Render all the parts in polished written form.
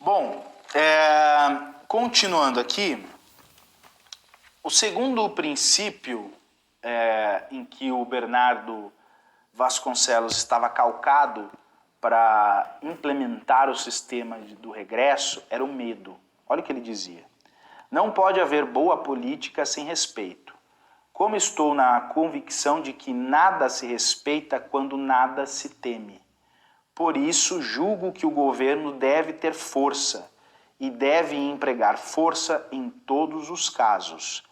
Bom, continuando aqui, o segundo princípio em que o Bernardo Vasconcelos estava calcado para implementar o sistema do regresso era o medo. Olha o que ele dizia. Não pode haver boa política sem respeito. Como estou na convicção de que nada se respeita quando nada se teme. Por isso, julgo que o governo deve ter força e deve empregar força em todos os casos.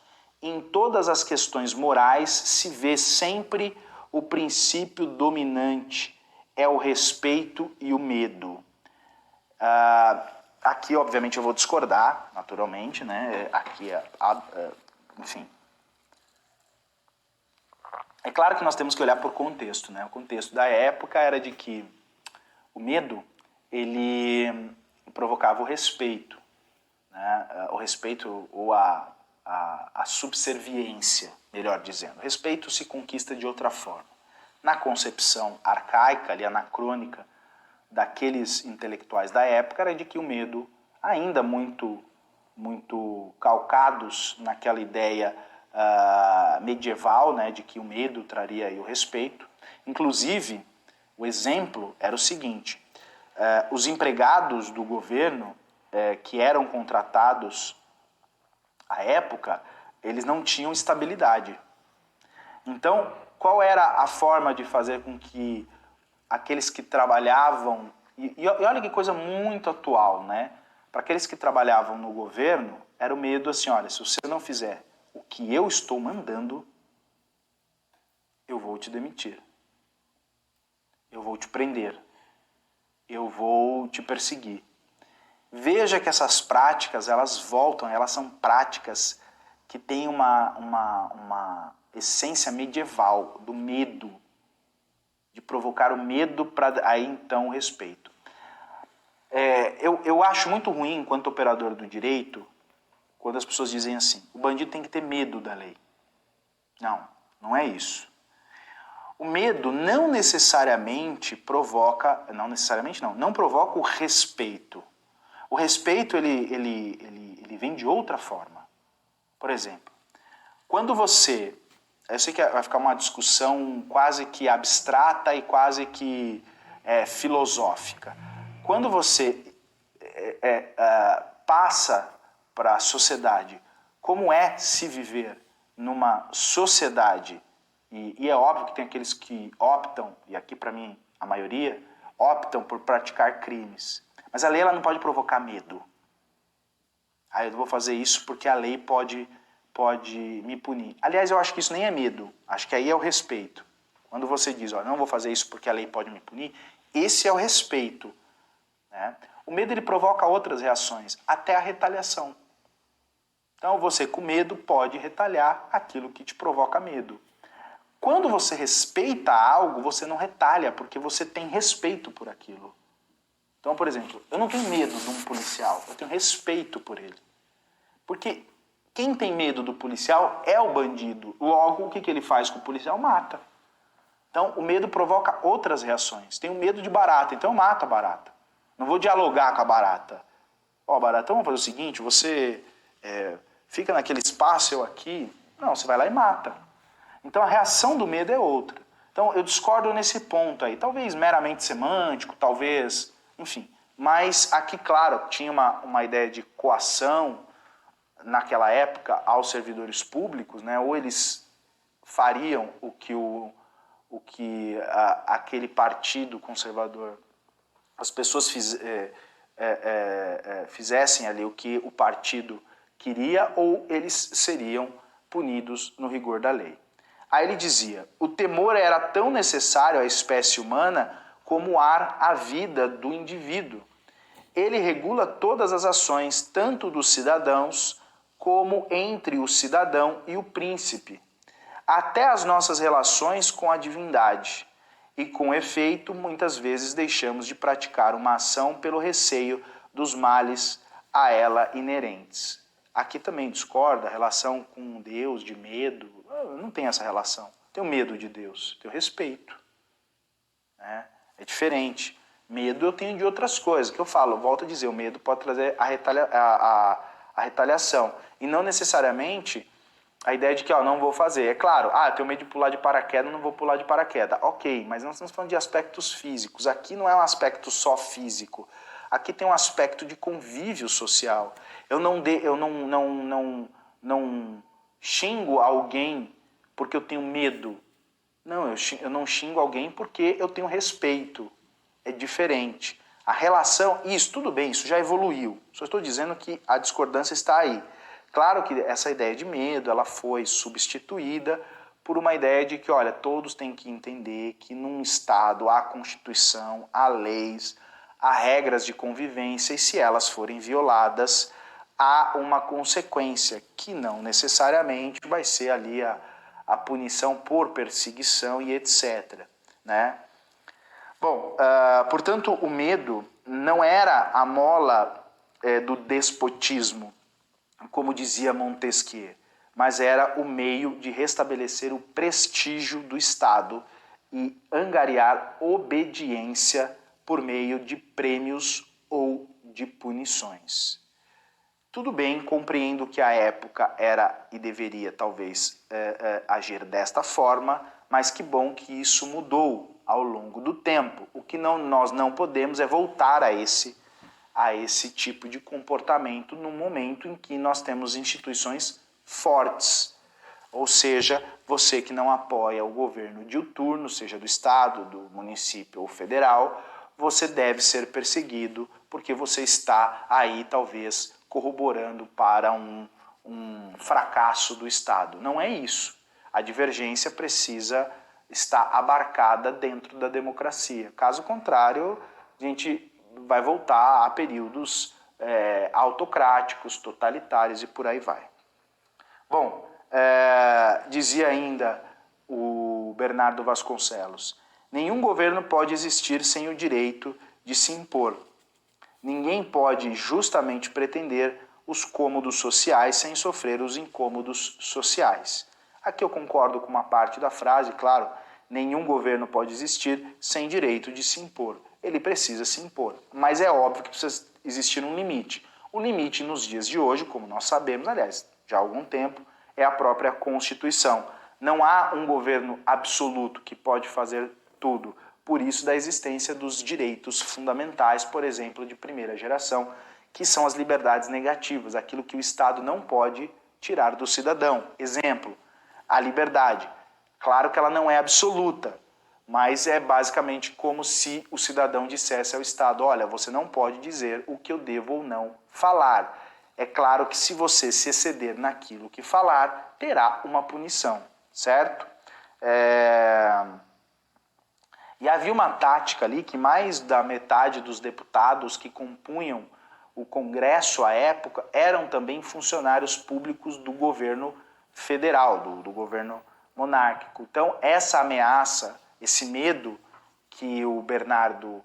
Em todas as questões morais se vê sempre o princípio dominante, é o respeito e o medo. Aqui, obviamente, eu vou discordar, naturalmente, né? Aqui, enfim. É claro que nós temos que olhar por contexto, né? O contexto da época era de que o medo, ele provocava o respeito, né? O respeito ou a subserviência, melhor dizendo. O respeito se conquista de outra forma. Na concepção arcaica, ali, anacrônica, daqueles intelectuais da época, era de que o medo, ainda muito calcados naquela ideia medieval, né, de que o medo traria aí o respeito. Inclusive, o exemplo era o seguinte, os empregados do governo que eram contratados à época, eles não tinham estabilidade. Então, qual era a forma de fazer com que aqueles que trabalhavam... E olha que coisa muito atual, né? Para aqueles que trabalhavam no governo, era o medo assim, olha, se você não fizer o que eu estou mandando, eu vou te demitir. Eu vou te prender. Eu vou te perseguir. Veja que essas práticas, elas voltam, elas são práticas que têm uma essência medieval, do medo, de provocar o medo para aí então o respeito. Eu acho muito ruim, enquanto operador do direito, quando as pessoas dizem assim, o bandido tem que ter medo da lei. Não, não é isso. O medo não necessariamente provoca, não provoca o respeito. O respeito, ele vem de outra forma. Por exemplo, quando você... Eu sei que vai ficar uma discussão quase que abstrata e quase que filosófica. Quando você passa para a sociedade como é se viver numa sociedade, e é óbvio que tem aqueles que optam, e aqui para mim a maioria, optam por praticar crimes. Mas a lei ela não pode provocar medo. Eu não vou fazer isso porque a lei pode me punir. Aliás, eu acho que isso nem é medo. Acho que aí é o respeito. Quando você diz, não vou fazer isso porque a lei pode me punir, esse é o respeito. Né? O medo ele provoca outras reações, até a retaliação. Então você com medo pode retalhar aquilo que te provoca medo. Quando você respeita algo, você não retalha, porque você tem respeito por aquilo. Então, por exemplo, eu não tenho medo de um policial, eu tenho respeito por ele. Porque quem tem medo do policial é o bandido. Logo, o que ele faz com o policial? Mata. Então, o medo provoca outras reações. Tenho medo de barata, então eu mato a barata. Não vou dialogar com a barata. Barata, vamos fazer o seguinte, você fica naquele espaço, eu aqui. Não, você vai lá e mata. Então, a reação do medo é outra. Então, eu discordo nesse ponto aí. Talvez meramente semântico, talvez... Enfim, mas aqui, claro, tinha uma ideia de coação naquela época aos servidores públicos, né? Ou eles fariam o que aquele partido conservador, as pessoas fizessem ali o que o partido queria, ou eles seriam punidos no rigor da lei. Aí ele dizia, o temor era tão necessário à espécie humana como o ar à vida do indivíduo. Ele regula todas as ações, tanto dos cidadãos, como entre o cidadão e o príncipe, até as nossas relações com a divindade. E, com efeito, muitas vezes deixamos de praticar uma ação pelo receio dos males a ela inerentes. Aqui também discorda, a relação com Deus, de medo, não tem essa relação. Tenho medo de Deus, tenho respeito. É diferente. Medo eu tenho de outras coisas, que eu falo, volto a dizer, o medo pode trazer a retaliação. E não necessariamente a ideia de que, não vou fazer. É claro, eu tenho medo de pular de paraquedas, não vou pular de paraquedas. Ok, mas nós estamos falando de aspectos físicos. Aqui não é um aspecto só físico. Aqui tem um aspecto de convívio social. Eu não xingo alguém porque eu tenho medo. Não, eu não xingo alguém porque eu tenho respeito. É diferente. A relação, isso, tudo bem, isso já evoluiu. Só estou dizendo que a discordância está aí. Claro que essa ideia de medo, ela foi substituída por uma ideia de que, olha, todos têm que entender que num Estado há Constituição, há leis, há regras de convivência e se elas forem violadas, há uma consequência que não necessariamente vai ser ali a punição por perseguição e etc. Né? Bom, portanto, o medo não era a mola do despotismo, como dizia Montesquieu, mas era o meio de restabelecer o prestígio do Estado e angariar obediência por meio de prêmios ou de punições. Tudo bem, compreendo que a época era e deveria talvez agir desta forma, mas que bom que isso mudou ao longo do tempo. O que nós não podemos é voltar a esse tipo de comportamento no momento em que nós temos instituições fortes. Ou seja, você que não apoia o governo de turno, seja do Estado, do município ou federal, você deve ser perseguido porque você está aí talvez corroborando para um fracasso do Estado. Não é isso. A divergência precisa estar abarcada dentro da democracia. Caso contrário, a gente vai voltar a períodos autocráticos, totalitários e por aí vai. Bom, dizia ainda o Bernardo Vasconcelos, nenhum governo pode existir sem o direito de se impor. Ninguém pode justamente pretender os cômodos sociais sem sofrer os incômodos sociais. Aqui eu concordo com uma parte da frase, claro, nenhum governo pode existir sem direito de se impor. Ele precisa se impor, mas é óbvio que precisa existir um limite. O limite nos dias de hoje, como nós sabemos, aliás, já há algum tempo, é a própria Constituição. Não há um governo absoluto que pode fazer tudo. Por isso, da existência dos direitos fundamentais, por exemplo, de primeira geração, que são as liberdades negativas, aquilo que o Estado não pode tirar do cidadão. Exemplo, a liberdade. Claro que ela não é absoluta, mas é basicamente como se o cidadão dissesse ao Estado, olha, você não pode dizer o que eu devo ou não falar. É claro que se você se exceder naquilo que falar, terá uma punição, certo? E havia uma tática ali que mais da metade dos deputados que compunham o Congresso à época eram também funcionários públicos do governo federal, do governo monárquico. Então, essa ameaça, esse medo que o Bernardo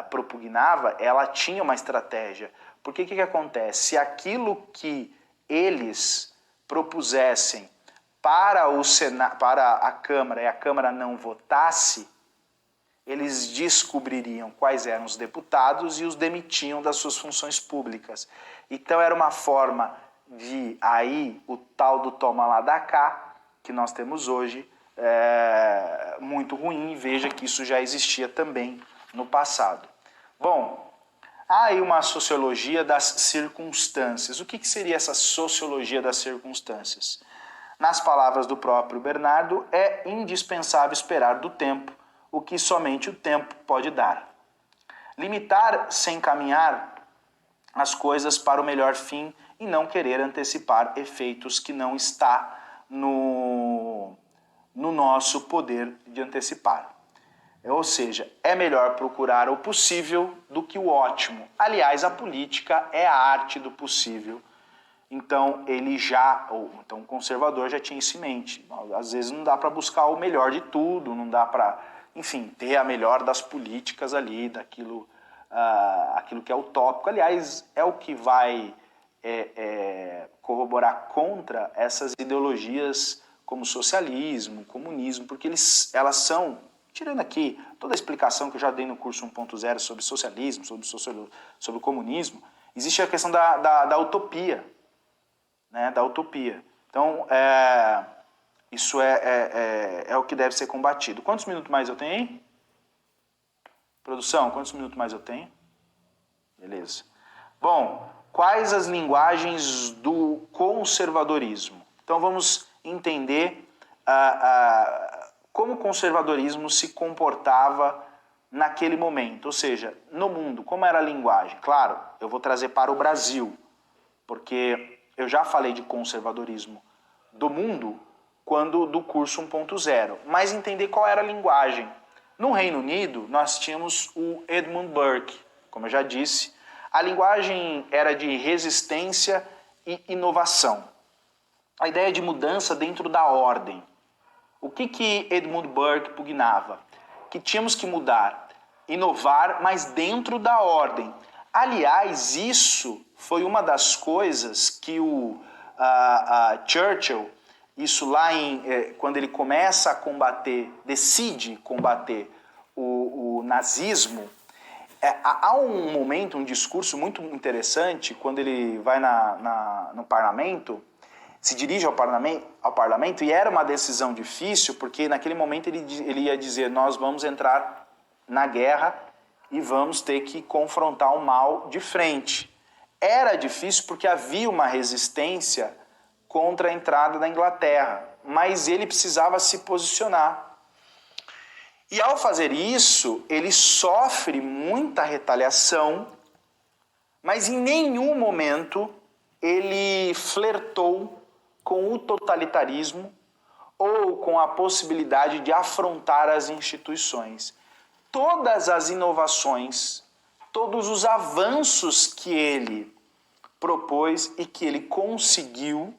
propugnava, ela tinha uma estratégia. Porque o que acontece? Se aquilo que eles propusessem para a Câmara e a Câmara não votasse, eles descobririam quais eram os deputados e os demitiam das suas funções públicas. Então era uma forma de aí o tal do toma lá da cá, que nós temos hoje, muito ruim. Veja que isso já existia também no passado. Bom, há aí uma sociologia das circunstâncias. O que seria essa sociologia das circunstâncias? Nas palavras do próprio Bernardo, é indispensável esperar do tempo o que somente o tempo pode dar. Limitar sem caminhar as coisas para o melhor fim e não querer antecipar efeitos que não está no nosso poder de antecipar. Ou seja, é melhor procurar o possível do que o ótimo. Aliás, a política é a arte do possível. Então, então o conservador já tinha isso em mente. Às vezes não dá para buscar o melhor de tudo, não dá para, enfim, ter a melhor das políticas ali, daquilo aquilo que é utópico. Aliás, é o que vai corroborar contra essas ideologias como socialismo, comunismo, porque elas são tirando aqui toda a explicação que eu já dei no curso 1.0 sobre socialismo, sobre o comunismo, existe a questão da utopia, né? Da utopia. Então, isso é o que deve ser combatido. Quantos minutos mais eu tenho aí? Produção, quantos minutos mais eu tenho? Beleza. Bom, quais as linguagens do conservadorismo? Então vamos entender como o conservadorismo se comportava naquele momento, ou seja, no mundo, como era a linguagem. Claro, eu vou trazer para o Brasil, porque eu já falei de conservadorismo do mundo quando do curso 1.0, mas entender qual era a linguagem. No Reino Unido, nós tínhamos o Edmund Burke, como eu já disse. A linguagem era de resistência e inovação. A ideia de mudança dentro da ordem. O que Edmund Burke pugnava? Que tínhamos que mudar, inovar, mas dentro da ordem. Aliás, isso foi uma das coisas que o Churchill, isso lá quando ele começa a combater, decide combater o nazismo, há um momento, um discurso muito interessante, quando ele vai no parlamento, se dirige ao parlamento, e era uma decisão difícil, porque naquele momento ele ia dizer, nós vamos entrar na guerra e vamos ter que confrontar o mal de frente. Era difícil porque havia uma resistência contra a entrada da Inglaterra, mas ele precisava se posicionar. E ao fazer isso, ele sofre muita retaliação, mas em nenhum momento ele flertou com o totalitarismo ou com a possibilidade de afrontar as instituições. Todas as inovações, todos os avanços que ele propôs e que ele conseguiu,